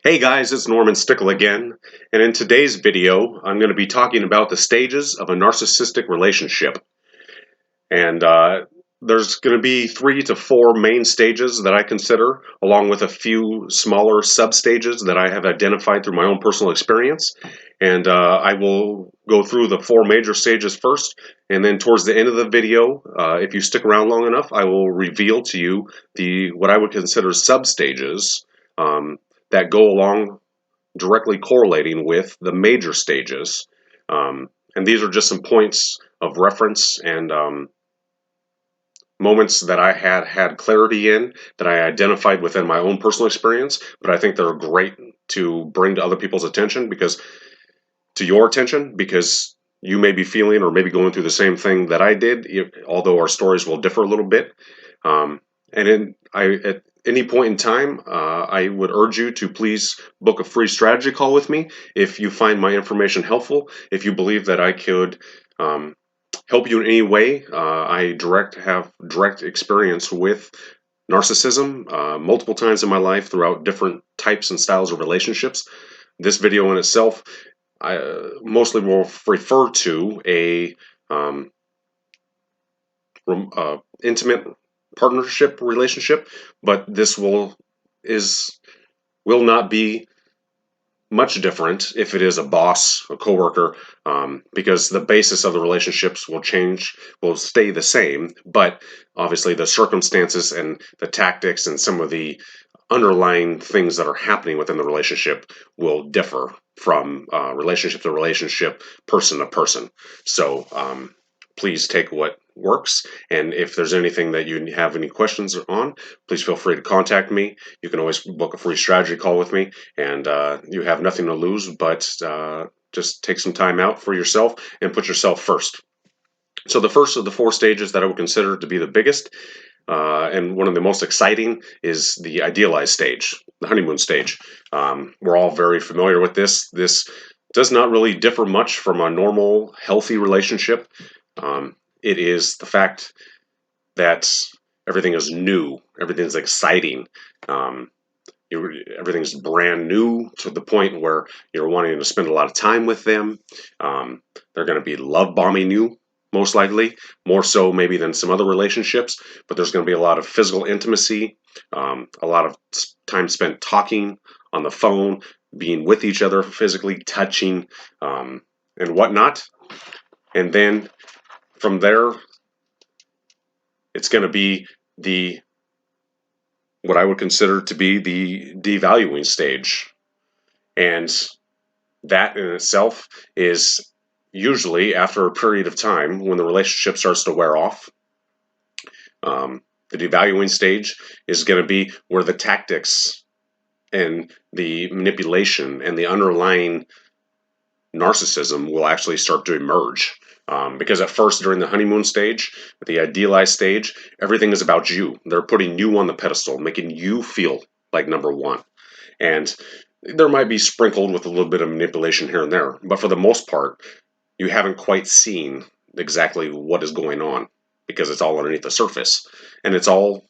Hey guys, it's Norman Stickle again, and in today's video, I'm going to be talking about the stages of a narcissistic relationship. And there's going to be 3 to 4 main stages that I consider, along with a few smaller sub-stages that I have identified through my own personal experience. And I will go through the 4 major stages first, and then towards the end of the video, if you stick around long enough, I will reveal to you what I would consider sub-stages that go along directly correlating with the major stages. And these are just some points of reference and moments that I had clarity in, that I identified within my own personal experience, but I think they're great to bring to other people's attention, because you may be feeling or maybe going through the same thing that I did, although our stories will differ a little bit. At any point in time, I would urge you to please book a free strategy call with me if you find my information helpful. If you believe that I could help you in any way, I have direct experience with narcissism multiple times in my life throughout different types and styles of relationships. This video in itself, I mostly will refer to a intimate partnership relationship, but this will not be much different if it is a boss, a coworker, because the basis of the relationships will stay the same, but obviously the circumstances and the tactics and some of the underlying things that are happening within the relationship will differ from relationship to relationship, person to person. So please take what works, and if there's anything that you have any questions on, please feel free to contact me. You can always book a free strategy call with me, and you have nothing to lose but just take some time out for yourself and put yourself first. So the first of the 4 stages that I would consider to be the biggest and one of the most exciting is the idealized stage, the honeymoon stage. We're all very familiar with this. This does not really differ much from a normal, healthy relationship. It is the fact that everything is new, everything's exciting. Everything's brand new to the point where you're wanting to spend a lot of time with them. They're going to be love bombing you, most likely, more so maybe than some other relationships, but there's going to be a lot of physical intimacy, a lot of time spent talking on the phone, being with each other physically, touching, and whatnot. And then from there, it's going to be what I would consider to be the devaluing stage. And that in itself is usually after a period of time when the relationship starts to wear off. The devaluing stage is going to be where the tactics and the manipulation and the underlying narcissism will actually start to emerge. Because at first, during the honeymoon stage, the idealized stage, everything is about you. They're putting you on the pedestal, making you feel like number one. And there might be sprinkled with a little bit of manipulation here and there, but for the most part, you haven't quite seen exactly what is going on, because it's all underneath the surface, and it's all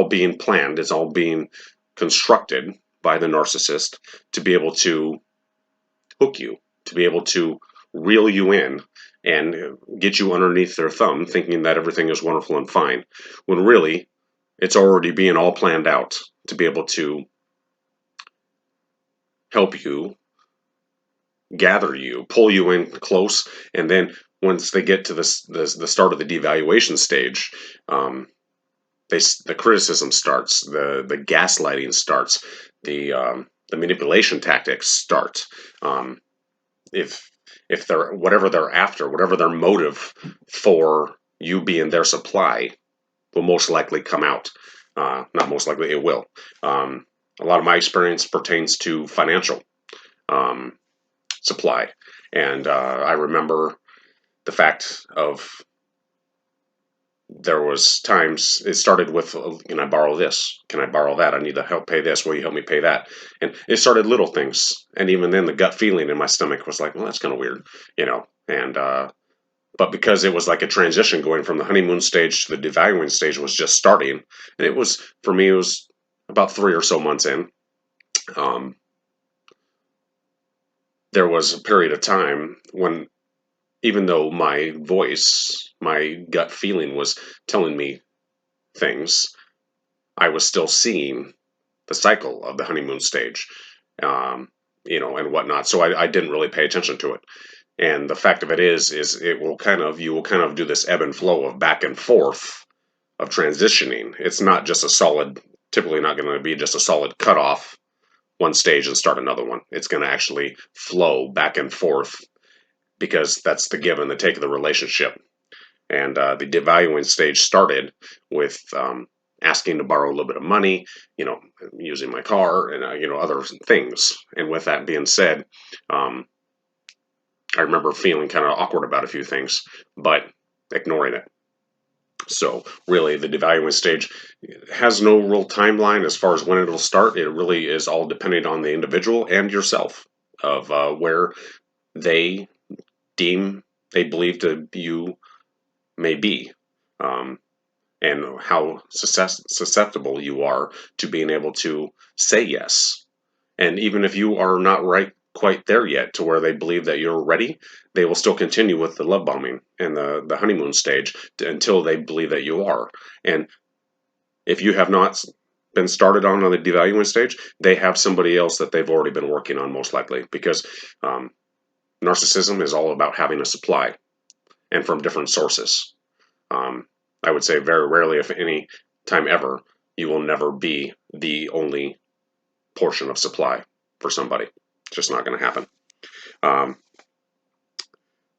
being planned. It's all being constructed by the narcissist to be able to hook you, to be able to reel you in and get you underneath their thumb, thinking that everything is wonderful and fine, when really it's already being all planned out to be able to help you, gather you, pull you in close, and then once they get to the start of the devaluation stage, the criticism starts, the gaslighting starts, the manipulation tactics start. If they're whatever they're after, whatever their motive for you being their supply, will most likely come out. Not most likely, it will. A lot of my experience pertains to financial supply, and I remember the fact of there was times it started with, can I borrow this? Can I borrow that? I need to help pay this. Will you help me pay that? And it started little things. And even then the gut feeling in my stomach was like, well, that's kind of weird, and, but because it was like a transition going from the honeymoon stage to the devaluing stage was just starting. And for me, it was about 3 or so months in. Um, there was a period of time when, even though my voice, my gut feeling was telling me things, I was still seeing the cycle of the honeymoon stage, um, and whatnot. So I didn't really pay attention to it. And the fact of it is it will you will kind of do this ebb and flow of back and forth of transitioning. It's not just a solid, typically not going to be just a solid cutoff one stage and start another one. It's going to actually flow back and forth because that's the give and the take of the relationship. And the devaluing stage started with asking to borrow a little bit of money, using my car and, other things. And with that being said, um, I remember feeling kind of awkward about a few things, but ignoring it. So really, the devaluing stage has no real timeline as far as when it'll start. It really is all dependent on the individual and yourself of where they they believe to you may be, um, and how susceptible you are to being able to say yes. And even if you are not right quite there yet to where they believe that you're ready, they will still continue with the love bombing and the honeymoon stage until they believe that you are. And if you have not been started on the devaluing stage, they have somebody else that they've already been working on, most likely, because um, narcissism is all about having a supply and from different sources. Um, I would say very rarely, if any time ever, you will never be the only portion of supply for somebody. It's just not going to happen. Um,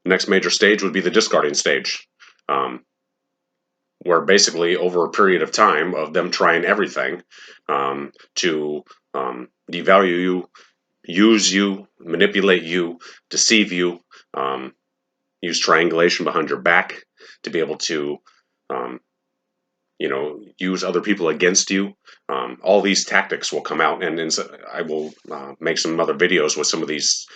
Next major stage would be the discarding stage, um, where basically over a period of time of them trying everything to devalue you, use you, manipulate you, deceive you, um, use triangulation behind your back to be able to um, use other people against you. All these tactics will come out, and so I will make some other videos with some of these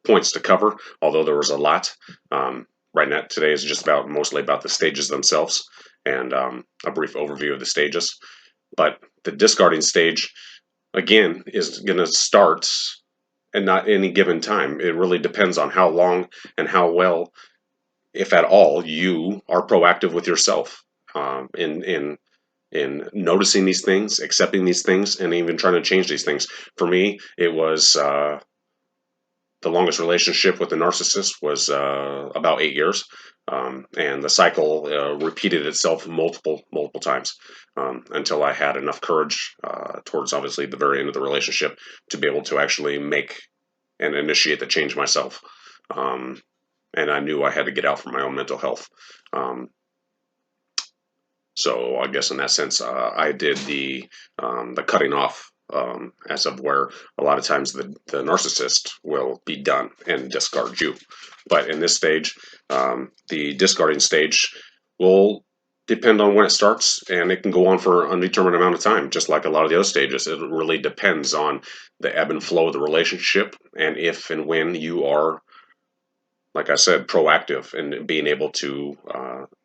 points to cover, although there was a lot. Right now, today is just mostly about the stages themselves and a brief overview of the stages. But the discarding stage, again, is going to start and not any given time. It really depends on how long and how well, if at all, you are proactive with yourself in noticing these things, accepting these things, and even trying to change these things. For me, it was the longest relationship with the narcissist was about 8 years, and the cycle repeated itself multiple times until I had enough courage towards obviously the very end of the relationship to be able to actually make and initiate the change myself. And I knew I had to get out for my own mental health. So I guess in that sense, I did the cutting off, as of where a lot of times the narcissist will be done and discard you. But in this stage, the discarding stage will depend on when it starts, and it can go on for an undetermined amount of time, just like a lot of the other stages. It really depends on the ebb and flow of the relationship, and if and when you are, like I said, proactive and being able to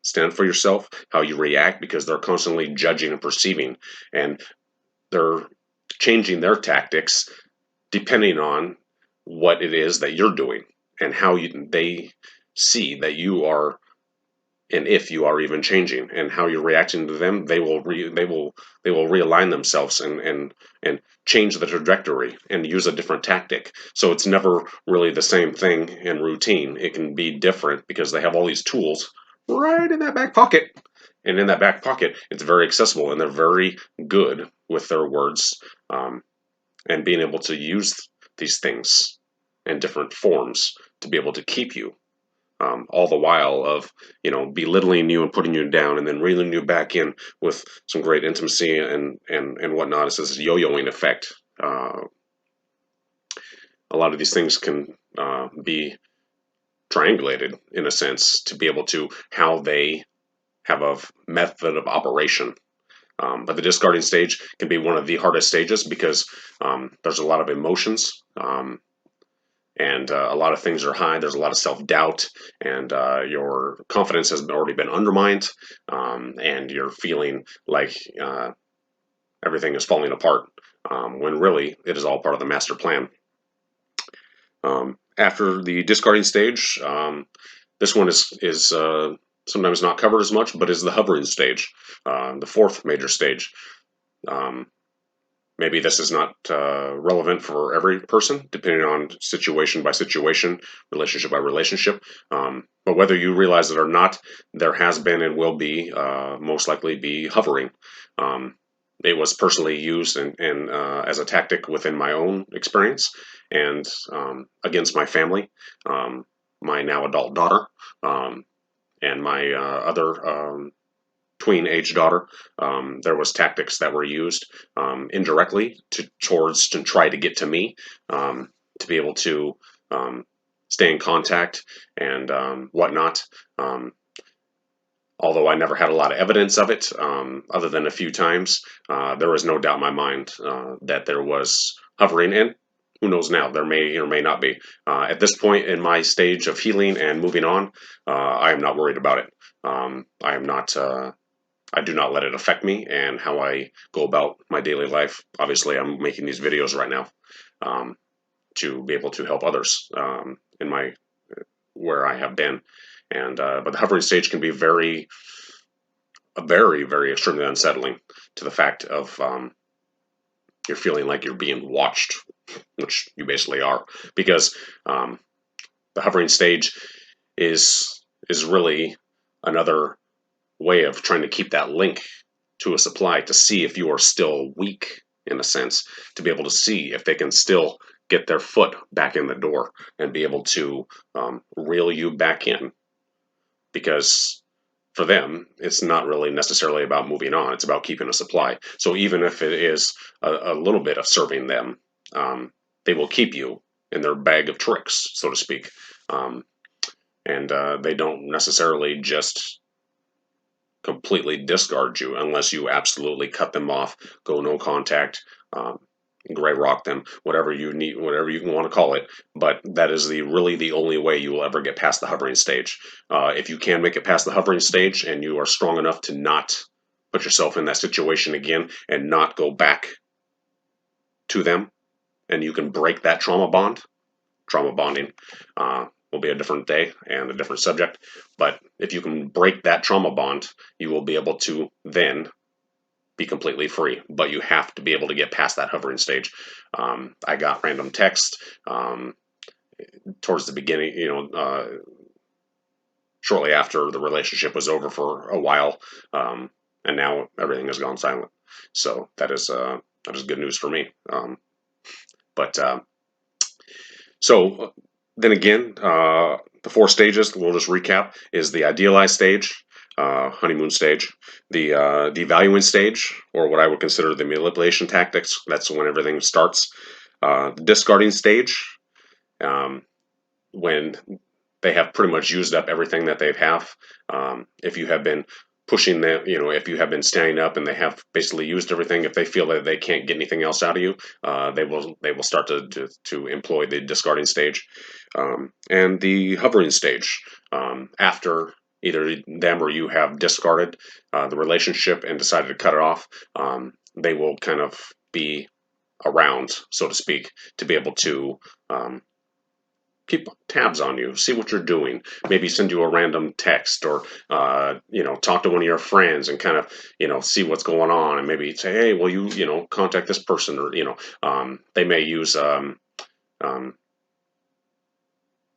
stand for yourself, how you react, because they're constantly judging and perceiving, and they're changing their tactics depending on what it is that you're doing and how they see that you are, and if you are even changing and how you're reacting to them. They will realign themselves and change the trajectory and use a different tactic. So it's never really the same thing in routine. It can be different because they have all these tools right in that back pocket, and in that back pocket it's very accessible, and they're very good with their words, and being able to use these things in different forms to be able to keep you, all the while of belittling you and putting you down, and then reeling you back in with some great intimacy and whatnot. It's this yo-yoing effect. A lot of these things can be triangulated in a sense to be able to how they have a method of operation. But the discarding stage can be one of the hardest stages because there's a lot of emotions. And a lot of things are high. There's a lot of self-doubt, and your confidence has already been undermined, and you're feeling like everything is falling apart, when really it is all part of the master plan. After the discarding stage, this one is sometimes not covered as much, but is the hovering stage, the fourth major stage. Maybe this is not relevant for every person, depending on situation by situation, relationship by relationship. But whether you realize it or not, there has been and will be, most likely be, hovering. It was personally used as a tactic within my own experience and against my family, my now adult daughter, and my other tween-age daughter. There was tactics that were used indirectly to try to get to me, to be able to stay in contact and whatnot. Although I never had a lot of evidence of it, other than a few times, there was no doubt in my mind that there was hovering, and who knows now, there may or may not be. At this point in my stage of healing and moving on, I am not worried about it. I am not. I do not let it affect me and how I go about my daily life. Obviously, I'm making these videos right now to be able to help others in my where I have been. And but the hovering stage can be very extremely unsettling to the fact of you're feeling like you're being watched, which you basically are, because the hovering stage is really another way of trying to keep that link to a supply, to see if you are still weak, in a sense, to be able to see if they can still get their foot back in the door and be able to reel you back in. Because for them, it's not really necessarily about moving on, it's about keeping a supply. So even if it is a little bit of serving them, they will keep you in their bag of tricks, so to speak. And they don't necessarily just completely discard you unless you absolutely cut them off, go no contact, gray rock them, whatever you need, whatever you want to call it. But that is really the only way you will ever get past the hovering stage. If you can make it past the hovering stage and you are strong enough to not put yourself in that situation again and not go back to them, and you can break that trauma bonding will be a different day and a different subject. But if you can break that trauma bond, you will be able to then be completely free. But you have to be able to get past that hovering stage. I got random text towards the beginning, shortly after the relationship was over for a while, and now everything has gone silent. So that is good news for me. So then again, the 4 stages, we'll just recap, is the idealized stage, honeymoon stage, the devaluing stage, or what I would consider the manipulation tactics. That's when everything starts. The discarding stage, when they have pretty much used up everything that they have. If you have been pushing them, if you have been standing up and they have basically used everything, if they feel that they can't get anything else out of you, they will start to employ the discarding stage, and the hovering stage, after either them or you have discarded the relationship and decided to cut it off. They will kind of be around, so to speak, to be able to keep tabs on you, see what you're doing, maybe send you a random text, or talk to one of your friends and kind of see what's going on, and maybe say, hey, well, you contact this person, or they may use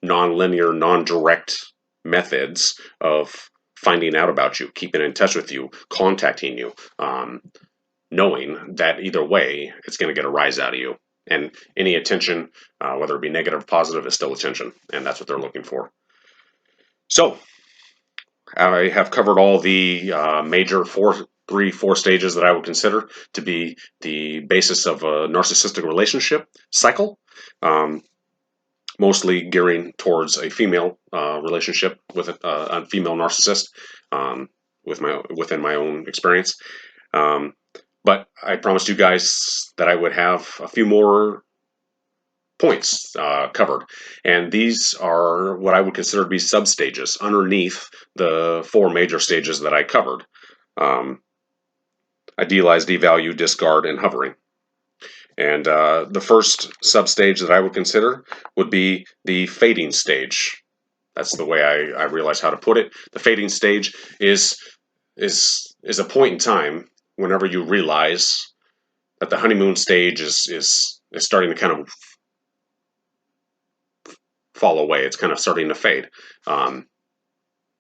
non-linear, non-direct methods of finding out about you, keeping in touch with you, contacting you, knowing that either way it's going to get a rise out of you. And any attention, whether it be negative or positive, is still attention, and that's what they're looking for. So I have covered all the major 4 stages that I would consider to be the basis of a narcissistic relationship cycle, mostly gearing towards a female relationship with a female narcissist, within my own experience. But I promised you guys that I would have a few more points covered. And these are what I would consider to be sub-stages underneath the 4 major stages that I covered. idealize, devalue, discard, and hovering. And the first substage that I would consider would be the fading stage. That's the way I realize how to put it. The fading stage is a point in time whenever you realize that the honeymoon stage is starting to kind of fall away. It's kind of starting to fade.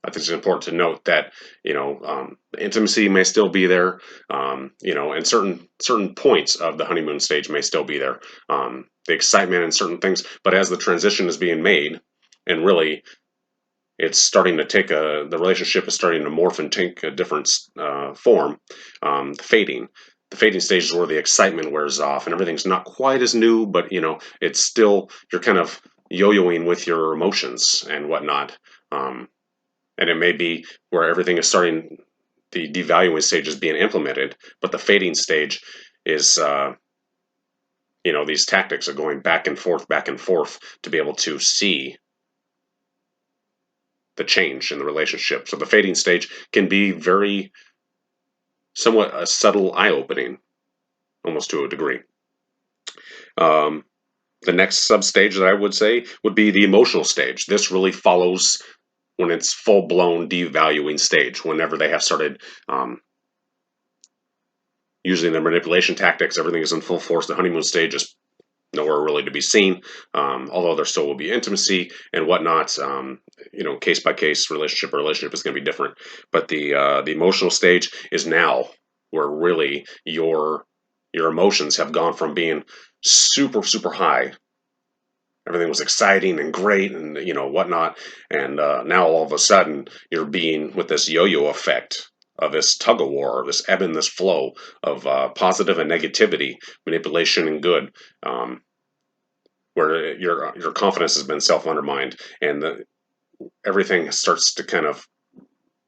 I think it's important to note that the intimacy may still be there, and certain points of the honeymoon stage may still be there. The excitement and certain things, but as the transition is being made, and really it's starting to take the relationship is starting to morph and take a different form. The fading stage is where the excitement wears off and everything's not quite as new, but it's still, you're kind of yo-yoing with your emotions and whatnot. And it may be where everything is starting, the devaluing stage is being implemented, but the fading stage is, these tactics are going back and forth to be able to see the change in the relationship. So the fading stage can be somewhat a subtle eye-opening, almost to a degree. The next substage that I would say would be the emotional stage. This really follows when it's full-blown devaluing stage, whenever they have started using their manipulation tactics, everything is in full force. The honeymoon stage is nowhere really to be seen, although there still will be intimacy and whatnot. Case by case, relationship is going to be different. But the emotional stage is now where really your emotions have gone from being super, super high. Everything was exciting and great and whatnot, and now all of a sudden you're being with this yo-yo effect of this tug of war, this ebb and this flow of positive and negativity, manipulation and good, where your confidence has been self-undermined, and everything starts to kind of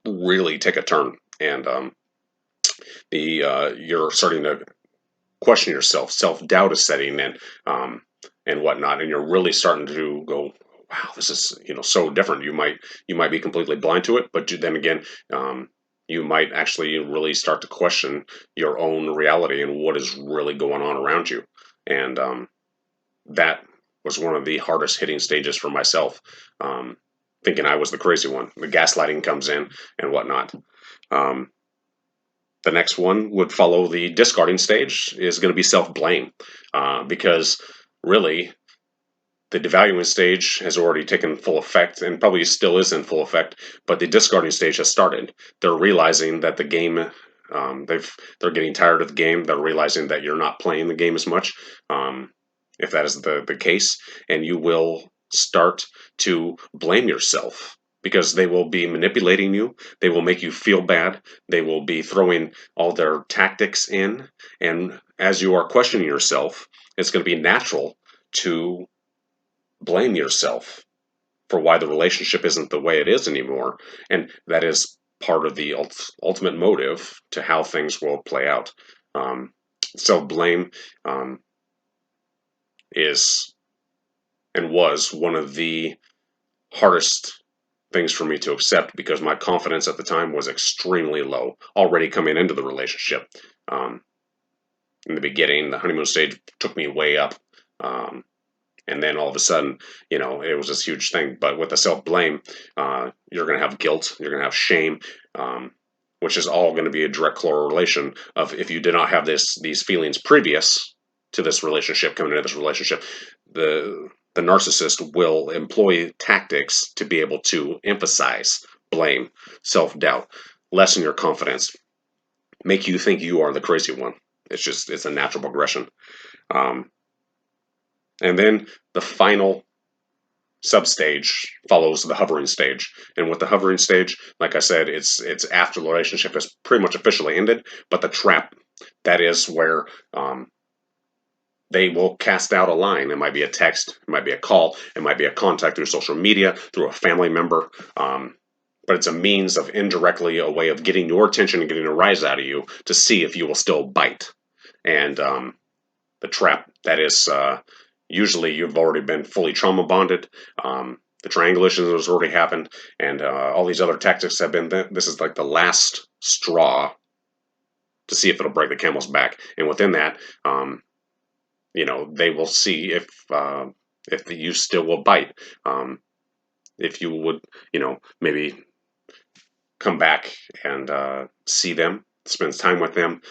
really take a turn, and you're starting to question yourself. Self-doubt is setting in, and whatnot, and you're really starting to go, wow, this is so different. You might be completely blind to it, but then again, you might actually really start to question your own reality and what is really going on around you. And that was one of the hardest hitting stages for myself, thinking I was the crazy one. The gaslighting comes in and whatnot. The next one would follow the discarding stage, is going to be self-blame, because really the devaluing stage has already taken full effect and probably still is in full effect, but the discarding stage has started. They're realizing that the game, they're getting tired of the game. They're realizing that you're not playing the game as much, if that is the case, and you will start to blame yourself because they will be manipulating you. They will make you feel bad. They will be throwing all their tactics in, and as you are questioning yourself, it's going to be natural to blame yourself for why the relationship isn't the way it is anymore. And that is part of the ultimate motive to how things will play out. Self-blame is and was one of the hardest things for me to accept because my confidence at the time was extremely low, already coming into the relationship. In the beginning, the honeymoon stage took me way up. And then all of a sudden, it was this huge thing. But with the self-blame, you're going to have guilt, you're going to have shame, which is all going to be a direct correlation of if you did not have these feelings previous to this relationship, coming into this relationship, the narcissist will employ tactics to be able to emphasize blame, self-doubt, lessen your confidence, make you think you are the crazy one. It's a natural progression. And then the final substage follows the hovering stage. And with the hovering stage, like I said, it's after the relationship has pretty much officially ended, but the trap, that is where they will cast out a line. It might be a text, it might be a call, it might be a contact through social media, through a family member, but it's a means of indirectly a way of getting your attention and getting a rise out of you to see if you will still bite. And the trap, that is... usually you've already been fully trauma bonded. The triangulation has already happened, and all these other tactics have been. This is like the last straw to see if it'll break the camel's back. And within that, they will see if you still will bite. If you would, maybe come back and see them, spend time with them,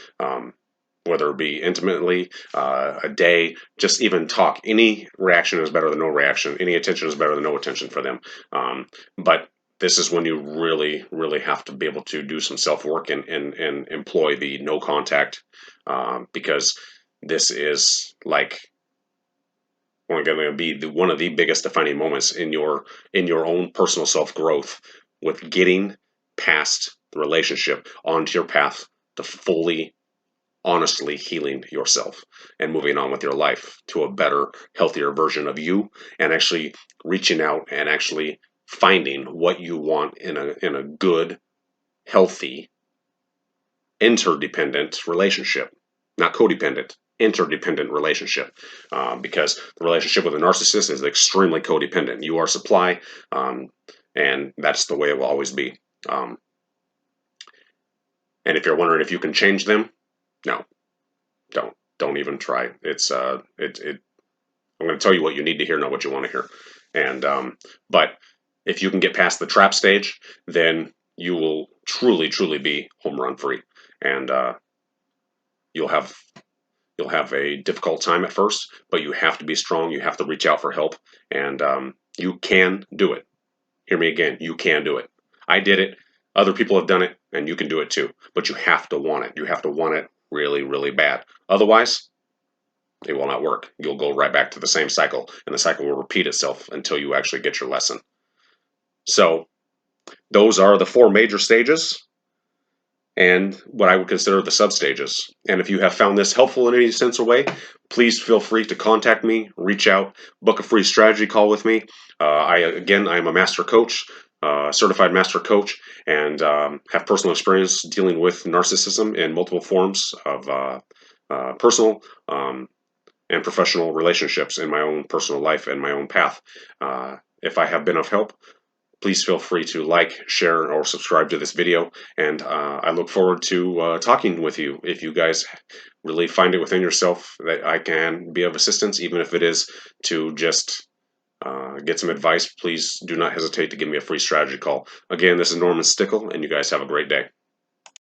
whether it be intimately, a day, just even talk. Any reaction is better than no reaction. Any attention is better than no attention for them. But this is when you really, really have to be able to do some self-work and employ the no contact, because this is like going to be one of the biggest defining moments in your own personal self-growth, with getting past the relationship onto your path to fully, honestly healing yourself and moving on with your life to a better, healthier version of you, and actually reaching out and actually finding what you want in a good, healthy, interdependent relationship, not codependent. Interdependent relationship, because the relationship with a narcissist is extremely codependent. You are supply, and that's the way it will always be. And if you're wondering if you can change them, no, don't even try. It's I'm going to tell you what you need to hear, not what you want to hear. And but if you can get past the trap stage, then you will truly be home run free, and you'll have a difficult time at first, but you have to be strong. You have to reach out for help, and you can do it. Hear me again. You can do it. I did it. Other people have done it, and you can do it too. But you have to want it. You have to want it really, really bad. Otherwise, it will not work. You'll go right back to the same cycle, and the cycle will repeat itself until you actually get your lesson. So those are the 4 major stages and what I would consider the substages. And if you have found this helpful in any sense or way, please feel free to contact me, reach out, book a free strategy call with me. I am a master coach, certified master coach, and have personal experience dealing with narcissism in multiple forms of personal and professional relationships in my own personal life and my own path. If I have been of help, please feel free to like, share, or subscribe to this video. And I look forward to talking with you. If you guys really find it within yourself that I can be of assistance, even if it is to just get some advice, please do not hesitate to give me a free strategy call. Again, this is Norman Stickle, and you guys have a great day.